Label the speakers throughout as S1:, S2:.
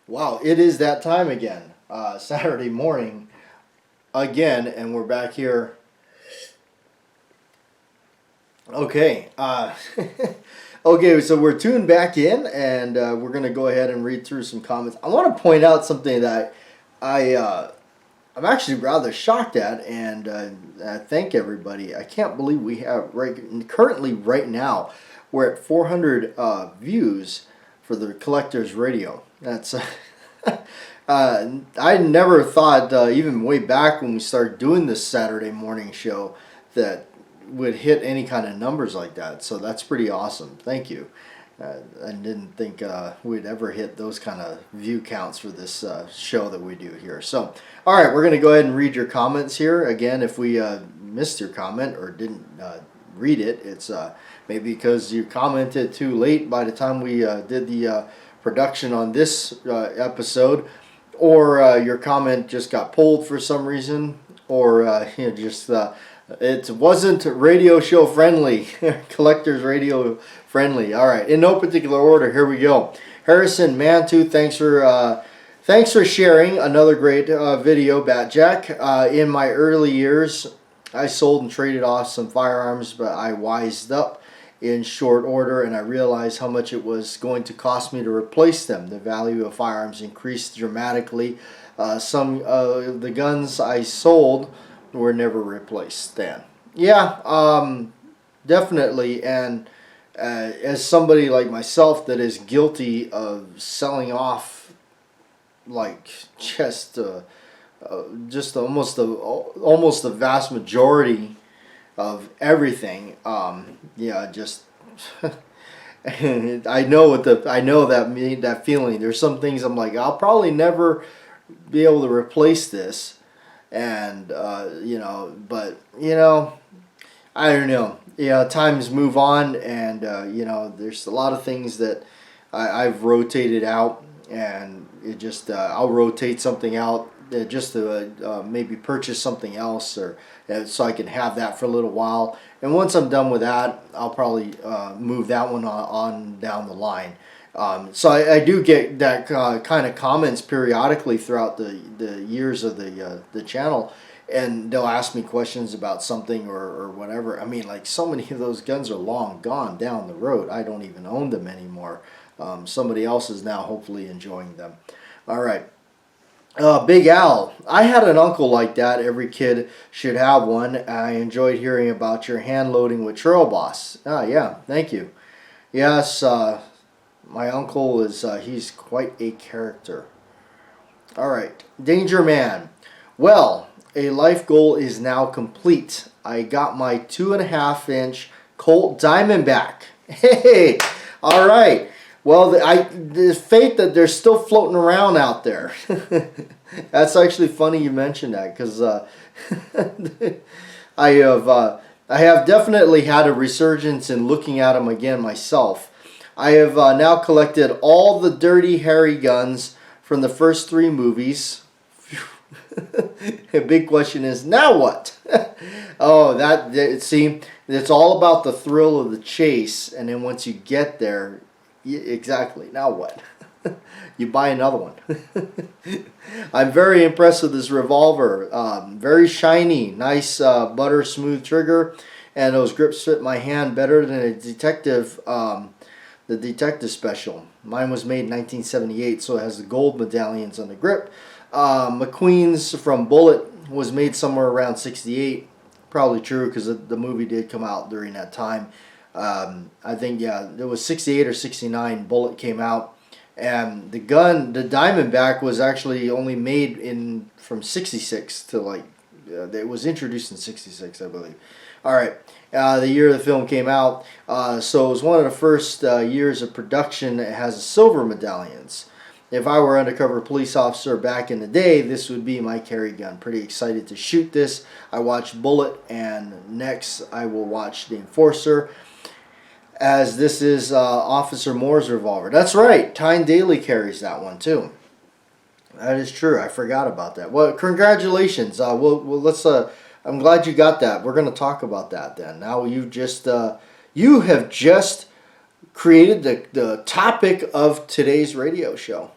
S1: Wow, it is that time again. Saturday morning again, and we're back here. Okay. Okay, so we're tuned back in, and we're going to go ahead and read through some comments. I want to point out something that I'm actually rather shocked at, and I thank everybody. I can't believe we have currently right now we're at 400 views for the Collector's Radio. That's I never thought, even way back when we started doing this Saturday morning show, that would hit any kind of numbers like that. So that's pretty awesome. Thank you. I didn't think we'd ever hit those kind of view counts for this show that we do here. So, all right, we're going to go ahead and read your comments here. Again, if we missed your comment or didn't read it, it's maybe because you commented too late by the time we did the production on this episode, or your comment just got pulled for some reason, or just it wasn't radio show friendly, Collector's Radio friendly. All right, in no particular order, here we go. Harrison Mantu, thanks for sharing another great video, BATJAC. In my early years, I sold and traded off some firearms, but I wised up in short order, and I realized how much it was going to cost me to replace them. The value of firearms increased dramatically. Some of the guns I sold were never replaced, Dan. Yeah, definitely. And as somebody like myself that is guilty of selling off, like, just almost the vast majority of everything, yeah, just I know that feeling. There's some things I'm like, I'll probably never be able to replace this, and but I don't know. Times move on, and there's a lot of things that I've rotated out, and it just I'll rotate something out just to maybe purchase something else, or so I can have that for a little while. And once I'm done with that, I'll probably move that one on down the line. So I do get that kind of comments periodically throughout the years of the channel, and they'll ask me questions about something or whatever. I mean, like, so many of those guns are long gone down the road. I don't even own them anymore. Somebody else is now hopefully enjoying them. All right. Big Al, I had an uncle like that. Every kid should have one. I enjoyed hearing about your hand loading with Trail Boss. Yeah, thank you. Yes, my uncle is, he's quite a character. All right, Danger Man. Well, a life goal is now complete. I got my 2.5-inch Colt Diamondback. Hey, all right. Well, the fate that they're still floating around out there. That's actually funny you mentioned that, because I have definitely had a resurgence in looking at them again myself. I have now collected all the Dirty Harry guns from the first 3 movies. The big question is, now what? Oh, see, it's all about the thrill of the chase, and then once you get there, exactly, now what? You buy another one. I'm very impressed with this revolver. Very shiny, nice butter smooth trigger, and those grips fit my hand better than a detective. The detective special. Mine was made in 1978, so it has the gold medallions on the grip. McQueen's from Bullet was made somewhere around 68. Probably true, because the movie did come out during that time. I think, yeah, it was 68 or 69 Bullet came out. And the gun, the Diamondback, was actually only made from 66 to, like, it was introduced in 66, I believe. All right, the year the film came out. So it was one of the first years of production that has silver medallions. If I were an undercover police officer back in the day, this would be my carry gun. Pretty excited to shoot this. I watched Bullet, and next I will watch The Enforcer, as this is Officer Moore's revolver. That's right, Tyne Daly carries that one too. That is true. I forgot about that. Well, congratulations. Let's. I'm glad you got that. We're going to talk about that then. Now you have just created the topic of today's radio show.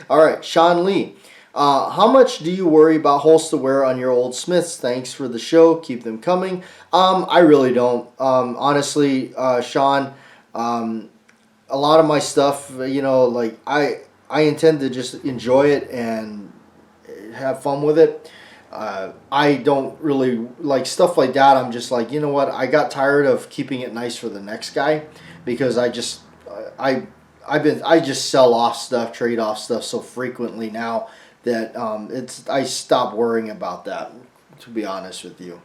S1: All right, Sean Lee. How much do you worry about holster wear on your old Smiths? Thanks for the show. Keep them coming. I really don't. Honestly, Sean, a lot of my stuff, like I intend to just enjoy it and have fun with it. I don't really like stuff like that. I'm just like, you know what? I got tired of keeping it nice for the next guy because I just sell off stuff, trade off stuff so frequently now that I stopped worrying about that, to be honest with you.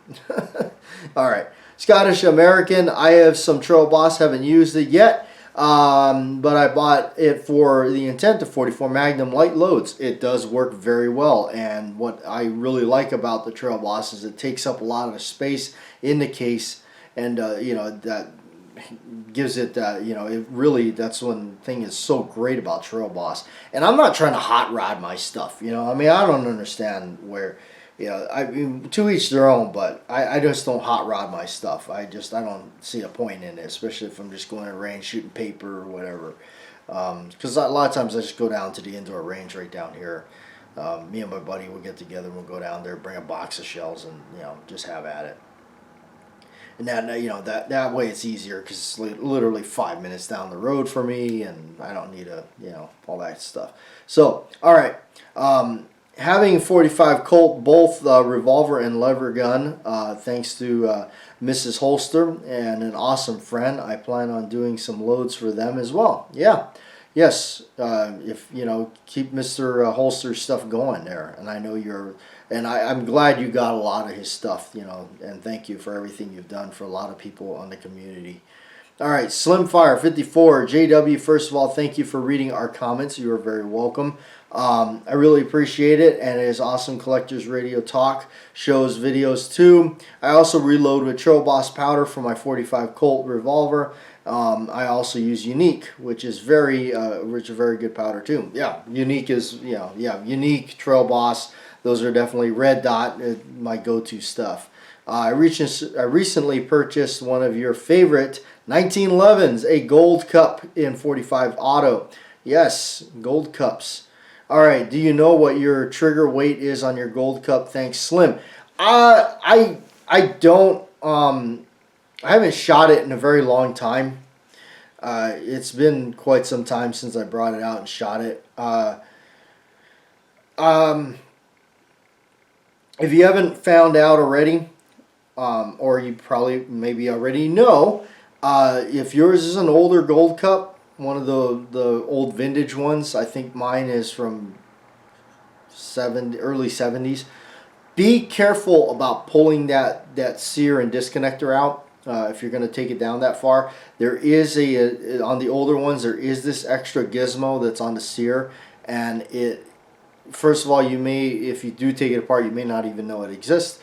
S1: All right, Scottish American. I have some Trail Boss, haven't used it yet, but I bought it for the intent of 44 Magnum light loads. It does work very well, and what I really like about the Trail Boss is it takes up a lot of the space in the case, and that gives it it really, that's one thing is so great about Trail Boss. And I'm not trying to hot rod my stuff, I don't understand where, I mean, to each their own, but I just don't hot rod my stuff. I don't see a point in it, especially if I'm just going to a range shooting paper or whatever, because a lot of times I just go down to the indoor range right down here. Me and my buddy will get together, we'll go down there, bring a box of shells, and just have at it. And that way it's easier because it's literally 5 minutes down the road for me, and I don't need all that stuff. So, all right, having 45 Colt, both revolver and lever gun, thanks to Mrs. Holster and an awesome friend. I plan on doing some loads for them as well. Yeah. Yes, if keep Mr. Holster's stuff going there, and I know I'm glad you got a lot of his stuff, and thank you for everything you've done for a lot of people on the community. All right, Slimfire 54 JW. First of all, thank you for reading our comments. You are very welcome. I really appreciate it, and it is awesome. Collectors Radio Talk shows videos too. I also reload with Trail Boss powder for my 45 Colt revolver. I also use Unique, which is a very good powder too. Yeah, Unique is Unique, Trail Boss. Those are definitely Red Dot, my go-to stuff. I recently purchased one of your favorite 1911s, a gold cup in 45 auto. Yes, gold cups. All right, do you know what your trigger weight is on your gold cup? Thanks, Slim. I don't. I haven't shot it in a very long time. It's been quite some time since I brought it out and shot it. If you haven't found out already, or you probably maybe already know, if yours is an older gold cup, one of the old vintage ones, I think mine is from early 70s. Be careful about pulling that sear and disconnector out. If you're going to take it down that far, there is on the older ones, there is this extra gizmo that's on the sear, and it, first of all, if you do take it apart, you may not even know it exists.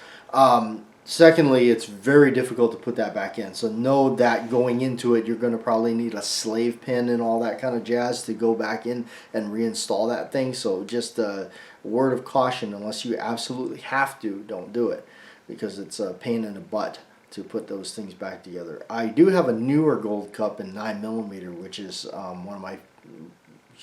S1: Secondly, it's very difficult to put that back in. So know that going into it, you're going to probably need a slave pin and all that kind of jazz to go back in and reinstall that thing. So just a word of caution, unless you absolutely have to, don't do it, because it's a pain in the butt to put those things back together. I do have a newer gold cup in 9mm, which is one of my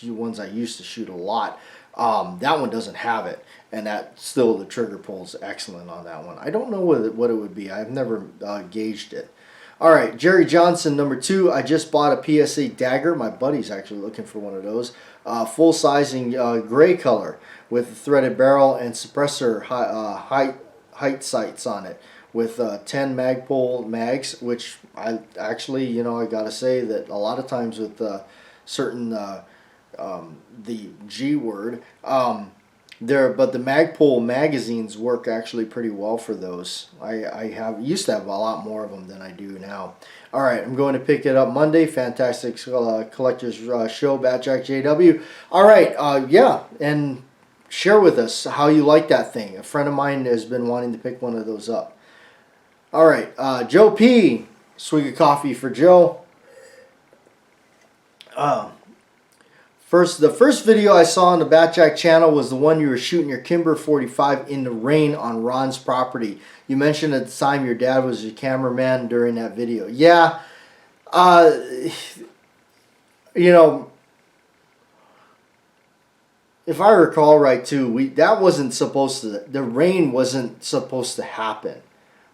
S1: ones I used to shoot a lot. That one doesn't have it, and that still, the trigger pull is excellent on that one. I don't know what it would be. I've never gauged it. All right, Jerry Johnson, number 2. I just bought a PSA dagger. My buddy's actually looking for one of those. Full-sizing gray color with a threaded barrel and suppressor height sights on it, with 10 Magpul mags, which I actually, I gotta say that a lot of times with certain the G word but the Magpul magazines work actually pretty well for those. I used to have a lot more of them than I do now. All right, I'm going to pick it up Monday. Fantastic collectors show, BATJAC JW. All right, yeah, and share with us how you like that thing. A friend of mine has been wanting to pick one of those up. All right, Joe P. Swig of coffee for Joe. The first video I saw on the BATJAC channel was the one you were shooting your Kimber 45 in the rain on Ron's property. You mentioned at the time your dad was your cameraman during that video. Yeah, Uh, you know, if I recall right too, that wasn't supposed to. The rain wasn't supposed to happen.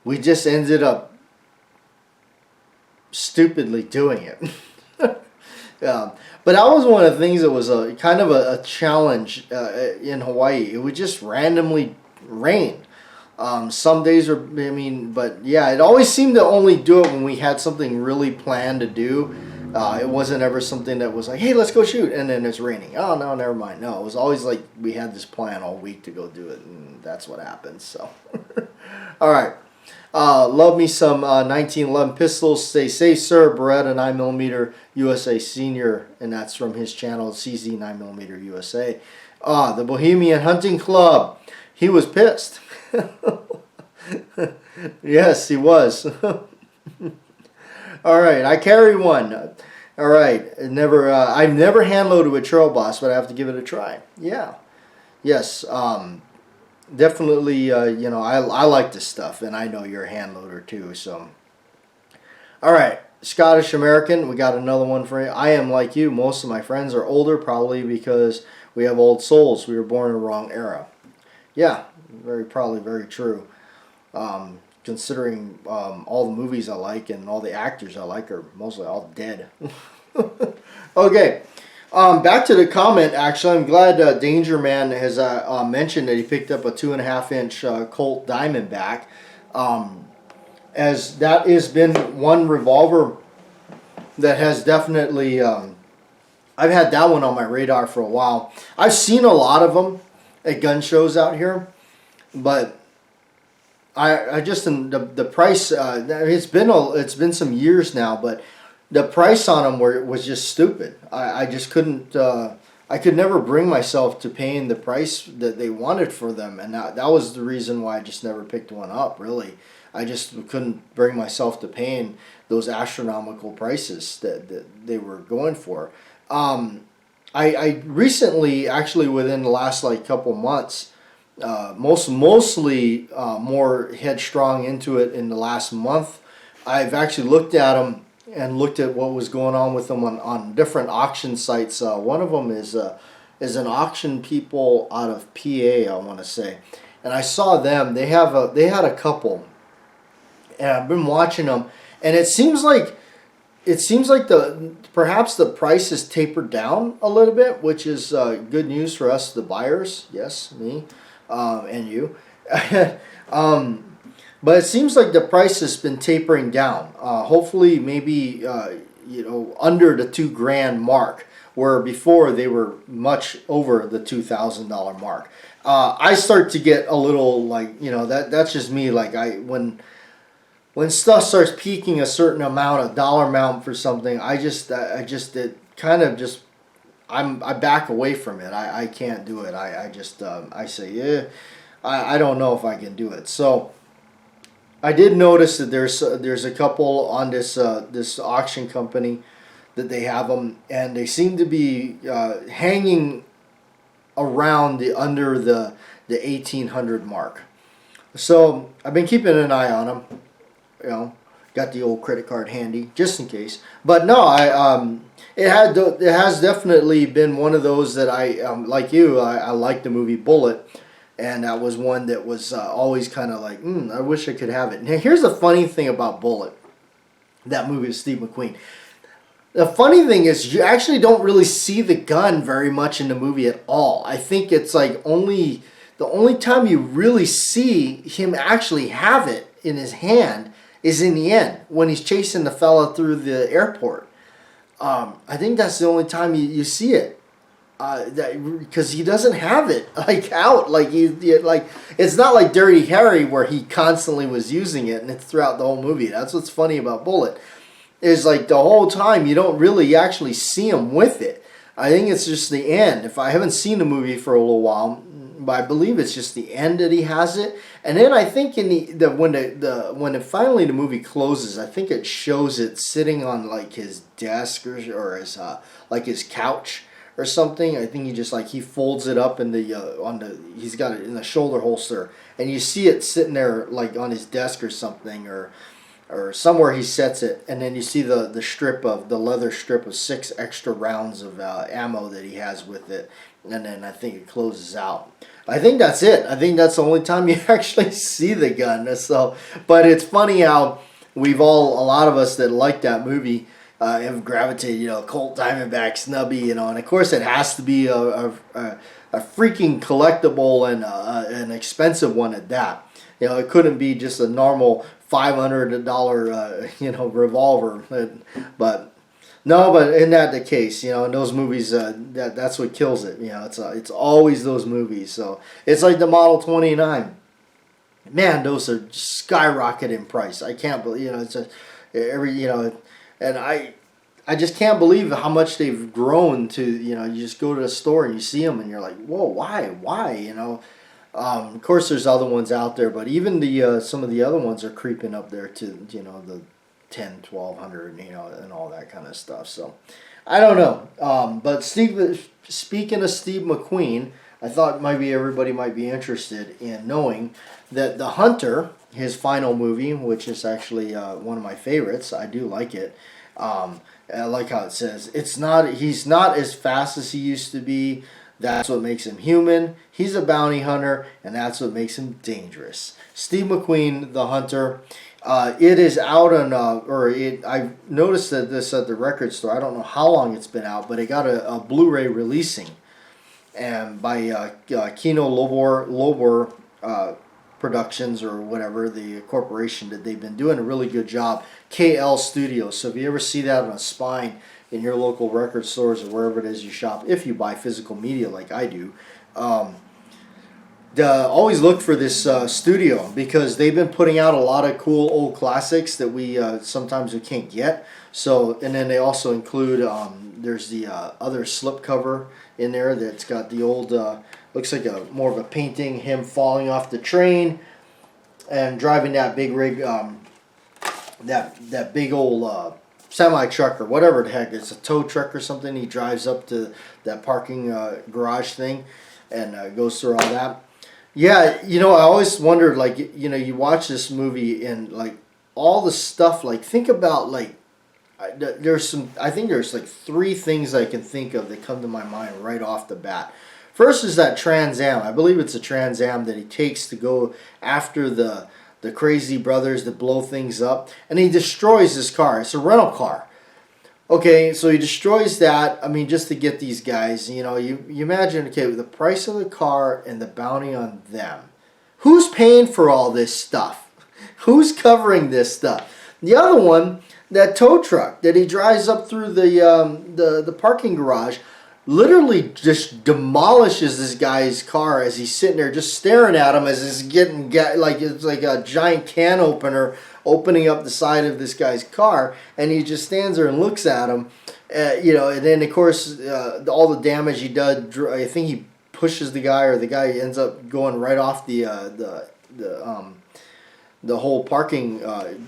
S1: We just ended up stupidly doing it. But that was one of the things that was a kind of a challenge in Hawaii. It would just randomly rain. Some days are, I mean, but yeah, it always seemed to only do it when we had something really planned to do. It wasn't ever something that was like, hey, let's go shoot, and then it's raining. Oh, no, never mind. No, it was always like we had this plan all week to go do it, and that's what happens. So, all right. Love me some 1911 pistols. Stay safe, sir. Beretta 9mm USA Senior, and that's from his channel, CZ 9mm USA. The Bohemian Hunting Club. He was pissed. Yes, he was. All right, I carry one. All right, I've never hand loaded with Trail Boss, but I have to give it a try. Yeah, yes. Definitely, I like this stuff, and I know you're a hand loader too. So, all right, Scottish American, we got another one for you. I am like you. Most of my friends are older, probably because we have old souls. We were born in the wrong era. Yeah, probably very true. Considering all the movies I like and all the actors I like are mostly all dead. Okay. Back to the comment, actually, I'm glad Danger Man has mentioned that he picked up a 2.5-inch Colt Diamondback, as that has been one revolver that has definitely, I've had that one on my radar for a while. I've seen a lot of them at gun shows out here, but I just, the price, it's been some years now, but the price on them was just stupid. I just couldn't. I could never bring myself to paying the price that they wanted for them, and that was the reason why I just never picked one up. Really, I just couldn't bring myself to paying those astronomical prices that they were going for. I recently, actually, within the last couple months, mostly more headstrong into it in the last month. I've actually looked at them and looked at what was going on with them on different auction sites. One of them is an auction people out of PA, I want to say, and I saw them. They had a couple, and I've been watching them, and it seems like perhaps the price is tapered down a little bit, which is good news for us, the buyers. Yes, me, and you. But it seems like the price has been tapering down. Hopefully, maybe under the $2,000 mark, where before they were much over the $2,000 mark. I start to get a little that's just me. When stuff starts peaking a certain amount, a dollar amount for something, I back away from it. I can't do it. I say, yeah, I don't know if I can do it. So I did notice that there's a couple on this auction company that they have them, and they seem to be hanging around under the 1,800 mark. So I've been keeping an eye on them. Got the old credit card handy just in case. But no, it has definitely been one of those that like you, I like the movie Bullet. And that was one that was always kind of like, I wish I could have it. Now, here's the funny thing about Bullet, that movie with Steve McQueen. The funny thing is you actually don't really see the gun very much in the movie at all. I think it's the only time you really see him actually have it in his hand is in the end, when he's chasing the fella through the airport. I think that's the only time you see it. Because he doesn't have it out it's not like Dirty Harry where he constantly was using it and it's throughout the whole movie. That's what's funny about Bullet, is the whole time you don't really actually see him with it. I think it's just the end. If I haven't seen the movie for a little while, but I believe it's just the end that he has it. And then I think in when finally the movie closes, I think it shows it sitting on his desk or his his couch or something. I think he folds it up in he's got it in the shoulder holster, and you see it sitting there on his desk or something, or or somewhere he sets it, and then you see the strip of the leather strip of 6 extra rounds of ammo that he has with it, and then I think it closes out. I think that's it. I think that's the only time you actually see the gun. So, but it's funny how a lot of us that like that movie have gravitated, Colt Diamondback Snubby, and of course it has to be a freaking collectible and an expensive one at that. It couldn't be just a normal $500 revolver, but no, but isn't that the case? In those movies, that's what kills it. It's always those movies. So it's like the Model 29. Man, those are skyrocketed in price. I can't believe and I just can't believe how much they've grown to. You just go to the store and you see them and you're like, whoa, why? Of course, there's other ones out there, but even some of the other ones are creeping up there to the 10, 1200, and all that kind of stuff. So, I don't know. But speaking of Steve McQueen, I thought maybe everybody might be interested in knowing that The Hunter, his final movie, which is actually one of my favorites, I do like it. I like how it says he's not as fast as he used to be. That's what makes him human. He's a bounty hunter, and that's what makes him dangerous. Steve McQueen, The Hunter. It is out on, I noticed that this at the record store. I don't know how long it's been out, but it got a Blu-ray releasing, and by Kino Lorber Productions or whatever, the corporation that they've been doing a really good job. KL Studios. So if you ever see that on a spine in your local record stores or wherever it is you shop, if you buy physical media like I do, always look for this studio, because they've been putting out a lot of cool old classics that we sometimes we can't get. So, and then they also include there's the other slipcover in there that's got the old looks like more of a painting, him falling off the train and driving that big rig, that big old semi truck or whatever the heck. It's a tow truck or something. He drives up to that parking garage thing and goes through all that. Yeah, I always wondered, like, you watch this movie and, like, all the stuff, like, think about, like, I think there's, like, 3 things I can think of that come to my mind right off the bat. First is that Trans Am. I believe it's a Trans Am that he takes to go after the crazy brothers that blow things up, and he destroys his car. It's a rental car. Okay, so he destroys that, just to get these guys. You imagine, okay, with the price of the car and the bounty on them, who's paying for all this stuff? Who's covering this stuff? The other one, that tow truck that he drives up through the parking garage, literally just demolishes this guy's car as he's sitting there just staring at him as it's it's like a giant can opener opening up the side of this guy's car, and he just stands there and looks at him, and then of course all the damage he does. I think he pushes the guy, or the guy ends up going right off the whole parking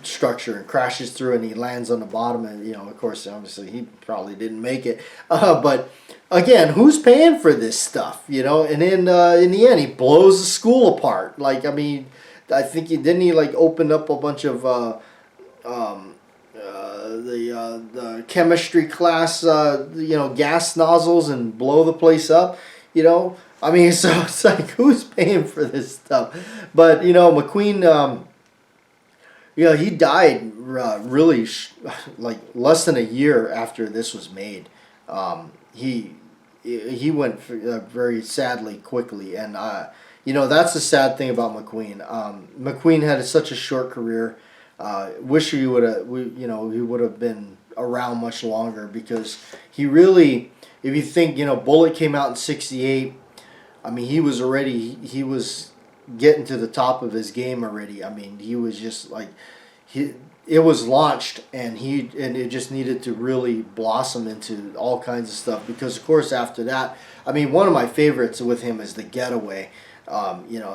S1: structure and crashes through, and he lands on the bottom, and of course obviously he probably didn't make it, but again, who's paying for this stuff? And then in the end he blows the school apart. Like, I think he like open up a bunch of the chemistry class gas nozzles and blow the place up. So it's like, who's paying for this stuff? But McQueen, he died really like less than a year after this was made. He went very sadly quickly, and that's the sad thing about McQueen. McQueen had such a short career. Wish he would have been around much longer, because he really, if you think, Bullet came out in '68. He was getting to the top of his game already. He was just like it was launched, and it just needed to really blossom into all kinds of stuff, because of course after that, one of my favorites with him is The Getaway.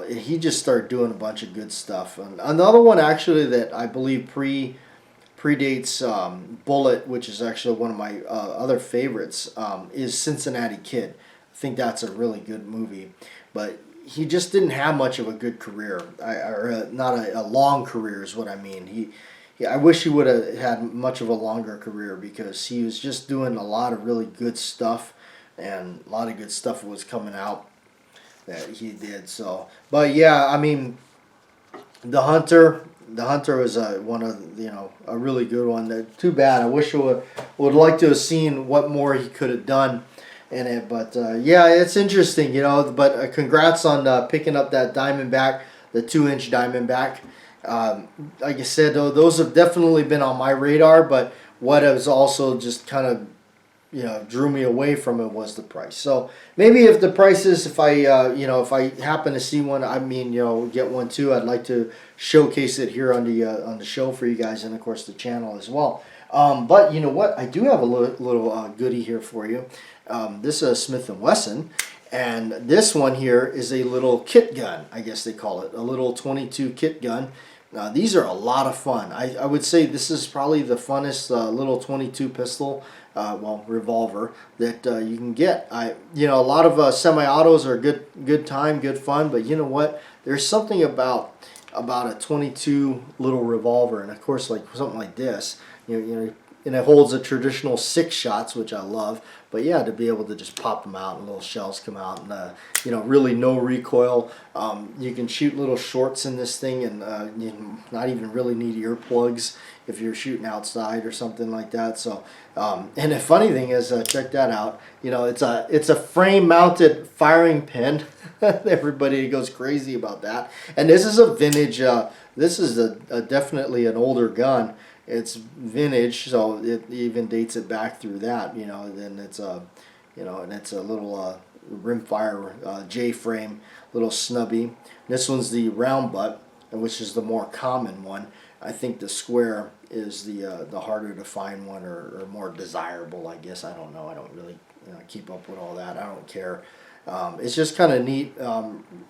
S1: He just started doing a bunch of good stuff. And another one actually that I believe predates Bullet, which is actually one of my other favorites, is Cincinnati Kid. I think that's a really good movie, but he just didn't have much of a good career, or not a long career is what I mean. yeah, I wish he would have had much of a longer career, because he was just doing a lot of really good stuff, and a lot of good stuff was coming out that he did. So, but yeah, I mean, the Hunter was one of, a really good one. Too bad. I wish I would like to have seen what more he could have done in it. But yeah, it's interesting, But congrats on picking up that Diamondback, the 2-inch Diamondback. Like I said, though, those have definitely been on my radar. But what has also just kind of drew me away from it was the price. So maybe if the prices, if I happen to see one, get one too. I'd like to showcase it here on the show for you guys, and of course the channel as well. But you know what? I do have a little goodie here for you. This is a Smith & Wesson, and this one here is a little kit gun, I guess they call it, a little 22 kit gun. These are a lot of fun. I would say this is probably the funnest little 22 pistol, revolver that you can get. A lot of semi-autos are good time, good fun, but you know what? There's something about a 22 little revolver, and of course, like something like this, and it holds a traditional 6 shots, which I love. But yeah, to be able to just pop them out and little shells come out, and really no recoil. You can shoot little shorts in this thing, and you not even really need earplugs if you're shooting outside or something like that. So, and the funny thing is, check that out. It's a frame-mounted firing pin. Everybody goes crazy about that. And this is a vintage. This is definitely an older gun. It's vintage, so it even dates it back through that. Then it's and it's a little rimfire J-frame, little snubby. This one's the round butt, which is the more common one. I think the square is the harder to find one, or more desirable, I guess. I don't know. I don't really keep up with all that. I don't care. It's just kind of neat.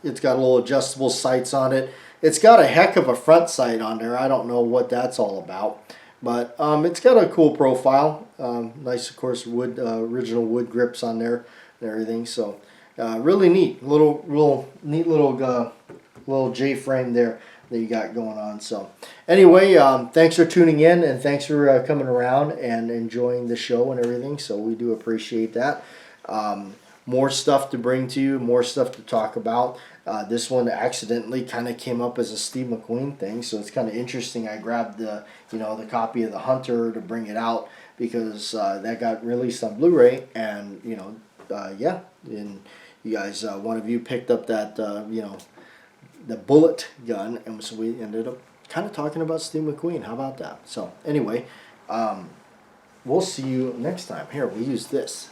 S1: It's got little adjustable sights on it. It's got a heck of a front sight on there. I don't know what that's all about. But it's got a cool profile. Nice, of course, original wood grips on there and everything. So really neat. Real neat little J-frame there that you got going on. So anyway, thanks for tuning in, and thanks for coming around and enjoying the show and everything. So we do appreciate that. More stuff to bring to you, more stuff to talk about. This one accidentally kind of came up as a Steve McQueen thing, so it's kind of interesting. I grabbed the copy of the Hunter to bring it out, because that got released on Blu-ray, and yeah, and you guys, one of you picked up that the bullet gun, and so we ended up kind of talking about Steve McQueen. How about that? So anyway, we'll see you next time. Here, we use this.